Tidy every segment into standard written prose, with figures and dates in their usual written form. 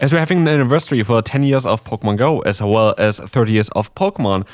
As we're having an anniversary for 10 years of Pokemon Go, as well as 30 years of Pokemon,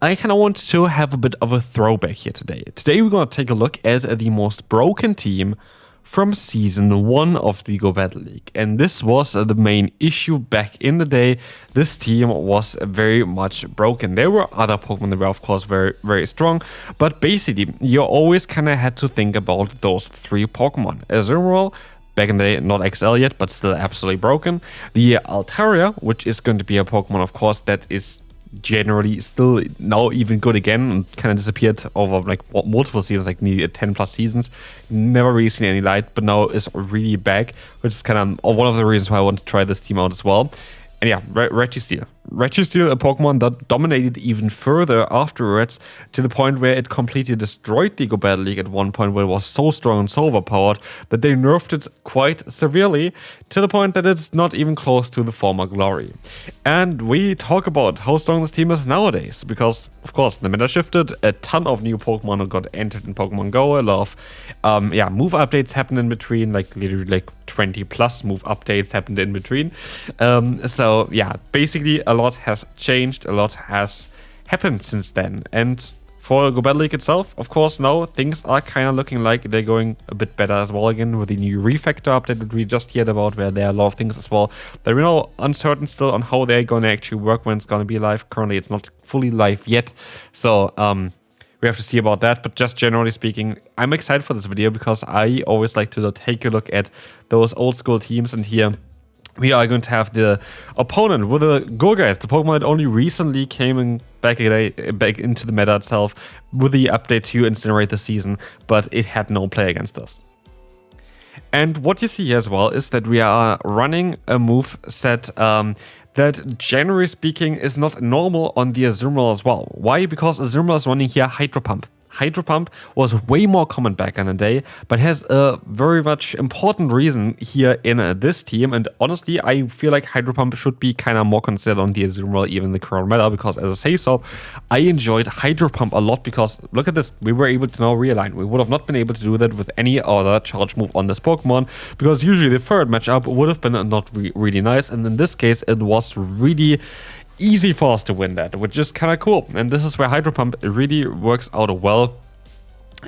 I kind of want to have a bit of a throwback here today. Today we're going to take a look at the most broken team from Season 1 of the Go Battle League. And this was the main issue back in the day. This team was very much broken. There were other Pokemon that were of course very, very strong, but basically you always kind of had to think about those three Pokemon. Azumarill, back in the day, not XL yet, but still absolutely broken. The Altaria, which is going to be a Pokemon, of course, that is generally still now even good again and kind of disappeared over like multiple seasons, like nearly 10 plus seasons. Never really seen any light, but now is really back, which is kind of one of the reasons why I want to try this team out as well. And yeah, Registeel. Registeel, a Pokemon that dominated even further afterwards, to the point where it completely destroyed the Go Battle League at one point, where it was so strong and so overpowered that they nerfed it quite severely, to the point that it's not even close to the former glory. And we talk about how strong this team is nowadays, because of course the meta shifted, a ton of new Pokemon got entered in Pokemon Go, a lot of move updates happened in between, like literally like 20 plus move updates happened in between. So yeah, basically a lot has changed, a lot has happened since then. And for Go Battle League itself, of course, now things are kind of looking like they're going a bit better as well again, with the new refactor update that we just heard about, where there are a lot of things as well that we're now uncertain still on how they're going to actually work when it's going to be live. Currently, it's not fully live yet, so we have to see about that. But just generally speaking, I'm excited for this video because I always like to take a look at those old school teams, and here we are going to have the opponent with the Go guys, the Pokemon that only recently came back into the meta itself with the update to incinerate the season, but it had no play against us. And what you see here as well is that we are running a move set that, generally speaking, is not normal on the Azumarill as well. Why? Because Azumarill is running here Hydro Pump. Hydro Pump was way more common back in the day, but has a very much important reason here in this team. And honestly, I feel like Hydro Pump should be kind of more considered on the Azumarill, even the current meta, because as I say so, I enjoyed Hydro Pump a lot because look at this, we were able to now realign. We would have not been able to do that with any other charge move on this Pokemon, because usually the third matchup would have been not really nice, and in this case it was really easy for us to win that, which is kind of cool. And this is where Hydro Pump really works out well.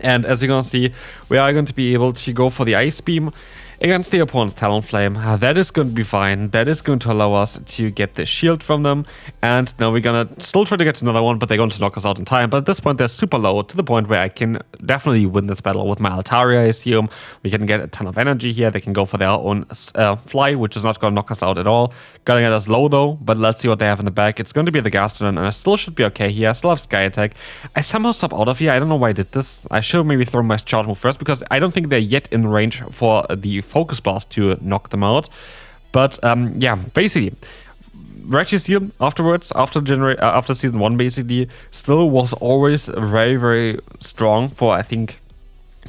And as you're going to see, we are going to be able to go for the Ice Beam against the opponent's Talonflame. That is going to be fine. That is going to allow us to get the shield from them. And now we're going to still try to get another one, but they're going to knock us out in time. But at this point, they're super low, to the point where I can definitely win this battle with my Altaria, I assume. We can get a ton of energy here. They can go for their own fly, which is not going to knock us out at all. Gonna get us low though, but let's see what they have in the back. It's going to be the Gastrodon, and I still should be okay here. I still have Sky Attack. I somehow stop out of here. I don't know why I did this. I should maybe throw my charge move first, because I don't think they're yet in range for the Focus Blast to knock them out. But yeah, basically Registeel afterwards, after season 1, basically still was always very, very strong for, I think,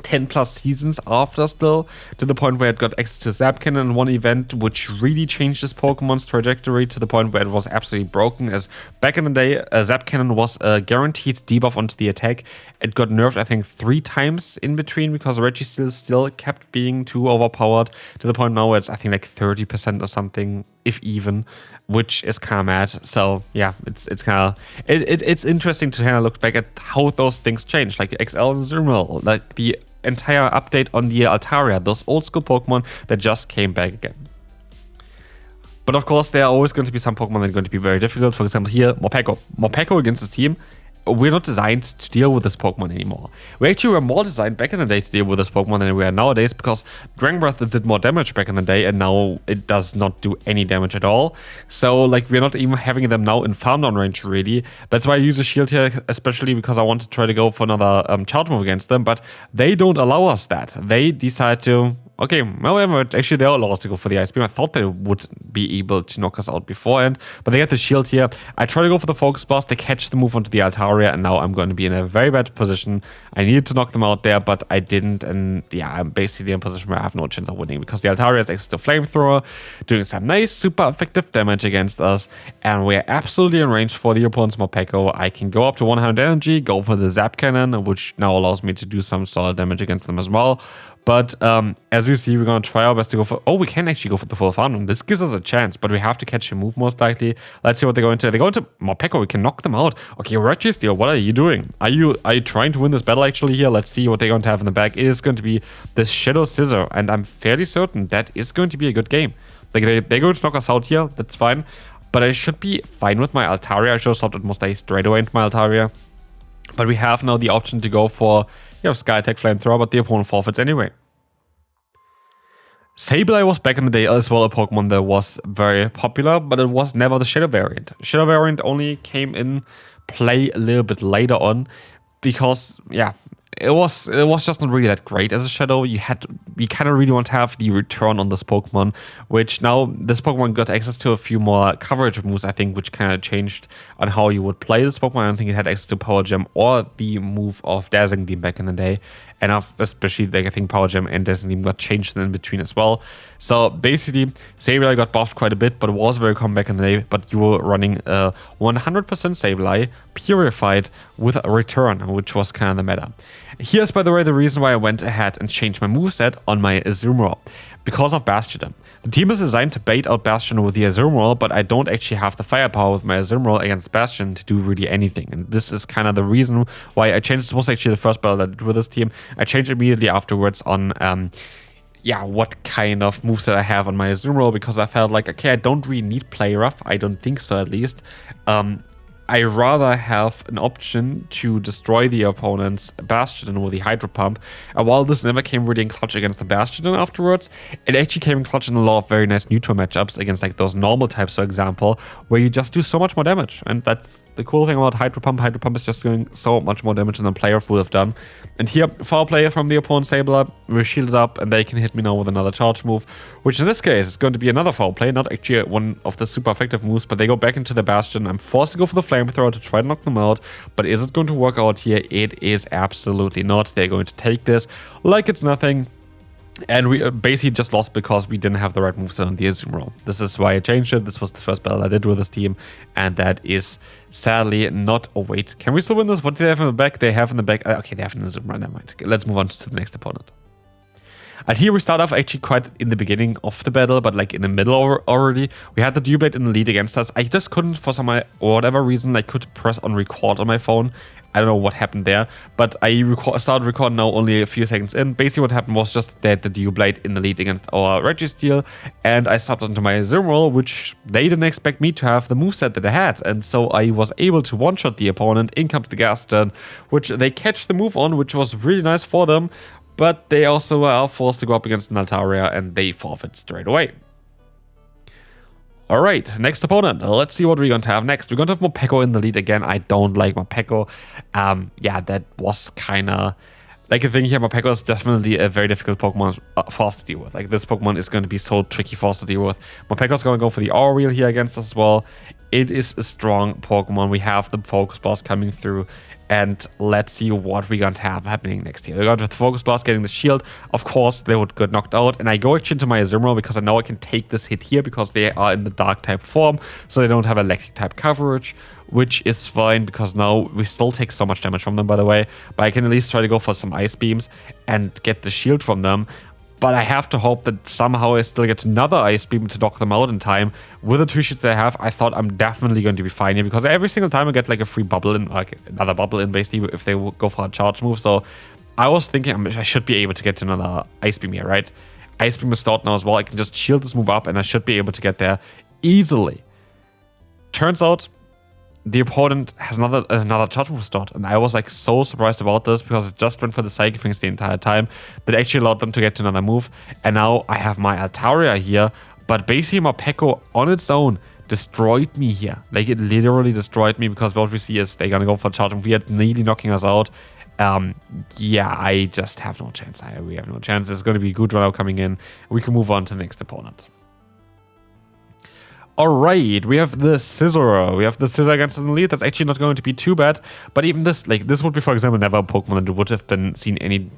10 plus seasons after, still, to the point where it got access to Zap Cannon in one event, which really changed this Pokemon's trajectory to the point where it was absolutely broken. As back in the day, Zap Cannon was a guaranteed debuff onto the attack. It got nerfed, I think, 3 times in between, because Registeel still kept being too overpowered, to the point now where it's, I think, like 30% or something, if even, which is kind of mad. So yeah, it's kind of it's interesting to kind of look back at how those things changed, like XL and Azumarill, like the entire update on the Altaria, those old school Pokemon that just came back again. But of course, there are always going to be some Pokemon that are going to be very difficult. For example, here, Morpeko. Morpeko against this team, we're not designed to deal with this Pokemon anymore. We actually were more designed back in the day to deal with this Pokemon than we are nowadays, because Dragon Breath did more damage back in the day, and now it does not do any damage at all. So like, we're not even having them now in farm down range really. That's why I use a shield here, especially because I want to try to go for another charge move against them, but they don't allow us that. They decide to, okay, however, actually they'll allow us to go for the Ice Beam. I thought they would be able to knock us out beforehand, but they get the shield here. I try to go for the Focus Blast, they catch the move onto the Altaria, and now I'm going to be in a very bad position. I needed to knock them out there, but I didn't, and yeah, I'm basically in a position where I have no chance of winning, because the Altaria has access to Flamethrower, doing some nice, super effective damage against us, and we're absolutely in range for the opponent's Morpeko. I can go up to 100 energy, go for the Zap Cannon, which now allows me to do some solid damage against them as well. But as we see, we're going to try our best to go for... Oh, we can actually go for the full farm. This gives us a chance, but we have to catch a move most likely. Let's see what they go into. They go into Morpeko. We can knock them out. Okay, Registeel, what are you doing? Are you trying to win this battle actually here? Let's see what they're going to have in the back. It is going to be this Shadow Scissor, and I'm fairly certain that is going to be a good game. Like they're going to knock us out here. That's fine. But I should be fine with my Altaria. I should have stopped it most likely straight away into my Altaria. But we have now the option to go for, Sky Attack Flamethrower, but the opponent forfeits anyway. Sableye was back in the day as well a Pokemon that was very popular, but it was never the Shadow variant. Shadow variant only came in play a little bit later on because, it was just not really that great as a Shadow. You kind of really want to have the return on this Pokemon, which now this Pokemon got access to a few more coverage moves, I think, which kind of changed on how you would play this Pokemon. I don't think it had access to Power Gem or the move of Dazzling Beam back in the day. And especially, I think Power Gem and Dazzling Beam got changed in between as well. So basically, Sableye got buffed quite a bit, but it was very common back in the day. But you were running a 100% Sableye purified with a return, which was kind of the meta. Here's, by the way, the reason why I went ahead and changed my moveset on my Azumarill. Because of Bastion. The team is designed to bait out Bastion with the Azumarill, but I don't actually have the firepower with my Azumarill against Bastion to do really anything. And this is kind of the reason why I changed. This was actually the first battle that I did with this team. I changed immediately afterwards on what kind of moveset I have on my Azumarill, because I felt like, okay, I don't really need Play Rough. I don't think so, at least. I rather have an option to destroy the opponent's Bastion with the Hydro Pump. And while this never came really in clutch against the Bastion afterwards, it actually came in clutch in a lot of very nice neutral matchups against like those normal types, for example, where you just do so much more damage. And that's the cool thing about Hydro Pump. Hydro Pump is just doing so much more damage than the player would have done. And here, foul player from the opponent's Sableye, we're shielded up, and they can hit me now with another charge move, which in this case is going to be another foul play, not actually one of the super effective moves, but they go back into the Bastion. I'm forced to go for the Flamethrower to try to knock them out, but is it going to work out here? It is absolutely not. They're going to take this like it's nothing. And we basically just lost because we didn't have the right moveset on the Azumarill. This is why I changed it. This was the first battle I did with this team. And that is sadly not... Oh, wait. Can we still win this? What do they have in the back? They have in the back... Okay, they have an Azumarill. Never mind. Let's move on to the next opponent. And here we start off actually quite in the beginning of the battle, but like in the middle already. We had the Doublade in the lead against us. I just couldn't, for some or whatever reason, I could press on record on my phone. I don't know what happened there, but I started recording now only a few seconds in. Basically what happened was just that the Doublade in the lead against our Registeel, and I stopped onto my Azumarill, which they didn't expect me to have the moveset that I had. And so I was able to one-shot the opponent. In comes the Gaston, which they catch the move on, which was really nice for them. But they also are forced to go up against an Altaria, and they forfeit straight away. Alright, next opponent. Let's see what we're going to have next. We're going to have Morpeko in the lead again. I don't like Morpeko. That was kind of... Like the thing here, Morpeko is definitely a very difficult Pokemon for us to deal with. Like this Pokemon is going to be so tricky for us to deal with. Morpeko is going to go for the Aura Wheel here against us as well. It is a strong Pokemon. We have the Focus Blast coming through. And let's see what we're going to have happening next here. They're going to have the Focus Blast, getting the shield. Of course, they would get knocked out. And I go actually into my Azumarill because I know I can take this hit here because they are in the Dark type form. So they don't have Electric type coverage, which is fine because now we still take so much damage from them, by the way. But I can at least try to go for some Ice Beams and get the shield from them. But I have to hope that somehow I still get another Ice Beam to knock them out in time. With the two shields that I have, I thought I'm definitely going to be fine here, because every single time I get like a free bubble in, like another bubble in basically, if they go for a charge move. So I was thinking I should be able to get another Ice Beam here, right? Ice Beam is stored now as well. I can just shield this move up and I should be able to get there easily. Turns out the opponent has another charge move stored, and I was like so surprised about this because it just went for the Psychic Things the entire time that actually allowed them to get to another move. And now I have my Altaria here, but basically Morpeko on its own destroyed me here. Like it literally destroyed me, because what we see is they're gonna go for a charge move here, nearly knocking us out. I just have no chance. We have no chance. There's going to be a good run out coming in. We can move on to the next opponent. Alright, we have the Scizor. We have the Scizor against the lead. That's actually not going to be too bad. But even this, like, this would be, for example, never a Pokemon that would have been seen any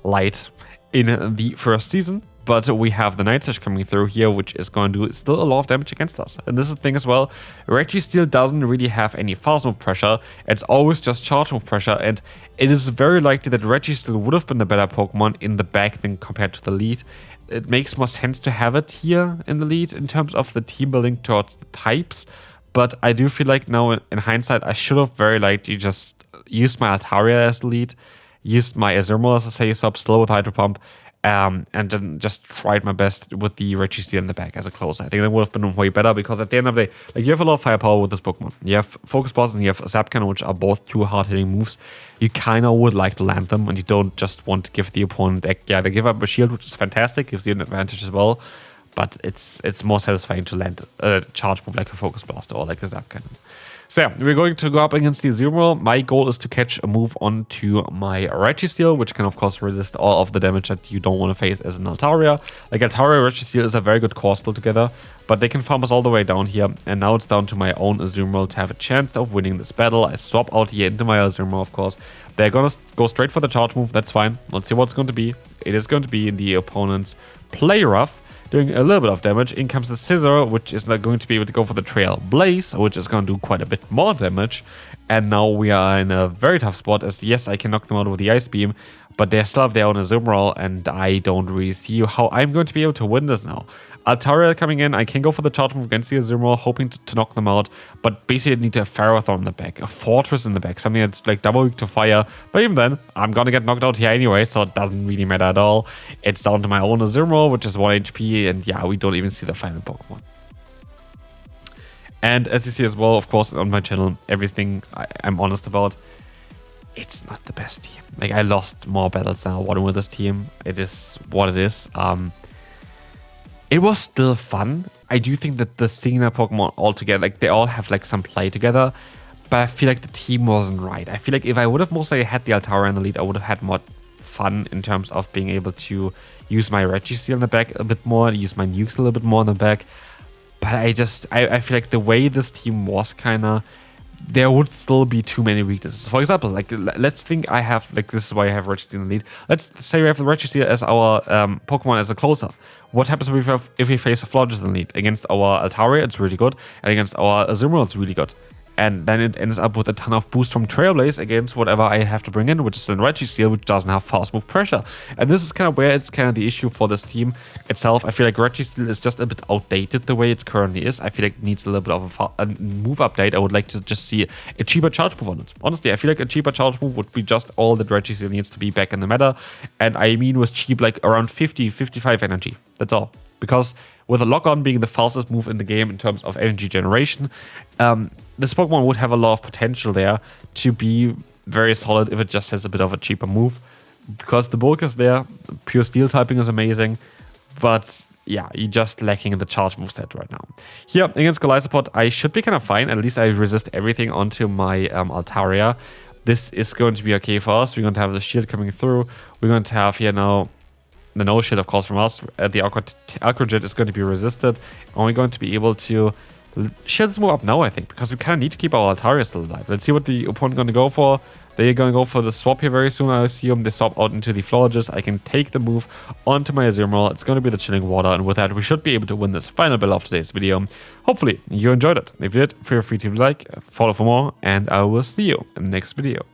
light in the first season. but we have the Night Sash coming through here, which is going to do still a lot of damage against us. And this is the thing as well, Registeel doesn't really have any fast move pressure, it's always just charge move pressure, and it is very likely that Registeel would have been the better Pokemon in the back than compared to the lead. It makes more sense to have it here in the lead in terms of the team building towards the types, but I do feel like now in hindsight I should have very likely just used my Altaria as the lead, used my Azumarill as a safe sub, slow with Hydro Pump, and then just tried my best with the Registeel in the back as a closer. I think that would have been way better, because at the end of the day, like, you have a lot of firepower with this Pokemon. You have Focus Blast and you have Zap Cannon, which are both two hard-hitting moves. You kind of would like to land them, and you don't just want to give the opponent, they give up a shield, which is fantastic, gives you an advantage as well, but it's more satisfying to land a charge move like a Focus Blast or like a Zap Cannon. So yeah, we're going to go up against the Azumarill. My goal is to catch a move onto my Registeel, which can of course resist all of the damage that you don't want to face as an Altaria. Like, Altaria and Registeel is a very good core still together, but they can farm us all the way down here. And now it's down to my own Azumarill to have a chance of winning this battle. I swap out here into my Azumarill, of course. They're gonna go straight for the charge move, that's fine. Let's see what it's going to be. It is going to be the opponent's Play Rough, doing a little bit of damage. In comes the Scissor, which is not going to be able to go for the Trail Blaze, which is going to do quite a bit more damage. And now we are in a very tough spot, as yes, I can knock them out with the Ice Beam, but they still have their own Azumarill, and I don't really see how I'm going to be able to win this now. Altaria coming in, I can go for the charge move against the Azumarill, hoping to knock them out, but basically I need to have Ferrothorn in the back, a Fortress in the back, something that's like double weak to fire, but even then, I'm gonna get knocked out here anyway, so it doesn't really matter at all. It's down to my own Azumarill, which is 1 HP, and yeah, we don't even see the final Pokemon. And as you see as well, of course, on my channel, everything I'm honest about, it's not the best team. Like, I lost more battles than I won with this team. It is what it is. It was still fun. I do think that the singular Pokemon all together, like, they all have like some play together, but I feel like the team wasn't right. I feel like if I would have mostly had the Altaria in the lead, I would have had more fun in terms of being able to use my Registeel in the back a bit more, use my Nukes a little bit more in the back. But I feel like the way this team was kinda, there would still be too many weaknesses. For example, like, let's think I have, like, this is why I have Registeel in the lead. Let's say we have the Registeel as our Pokemon as a closer. What happens if we face a Florges in the lead? Against our Altaria, it's really good, and against our Azumarill, it's really good. And then it ends up with a ton of boost from Trailblaze against whatever I have to bring in, which is the Registeel, which doesn't have fast move pressure. And this is kind of where it's kind of the issue for this team itself. I feel like Registeel is just a bit outdated the way it currently is. I feel like it needs a little bit of a move update. I would like to just see a cheaper charge move on it. Honestly, I feel like a cheaper charge move would be just all that Registeel needs to be back in the meta. And I mean with cheap, like around 50, 55 energy. That's all. Because with a Lock-On being the fastest move in the game in terms of energy generation, this Pokemon would have a lot of potential there to be very solid if it just has a bit of a cheaper move. Because the bulk is there, pure steel typing is amazing, but yeah, you're just lacking in the charge moveset right now. Here, against Golisopod, I should be kind of fine. At least I resist everything onto my Altaria. This is going to be okay for us. We're going to have the shield coming through. We're going to have here now the no shield, of course, from us. The Aqua Jet is going to be resisted. And we're going to be able to shield this move up now, I think, because we kind of need to keep our Altaria still alive. Let's see what the opponent is going to go for. They're going to go for the swap here very soon, I assume. They swap out into the Florges. I can take the move onto my Azumarill. It's going to be the Chilling Water, and with that, we should be able to win this final battle of today's video. Hopefully, you enjoyed it. If you did, feel free to like, follow for more, and I will see you in the next video.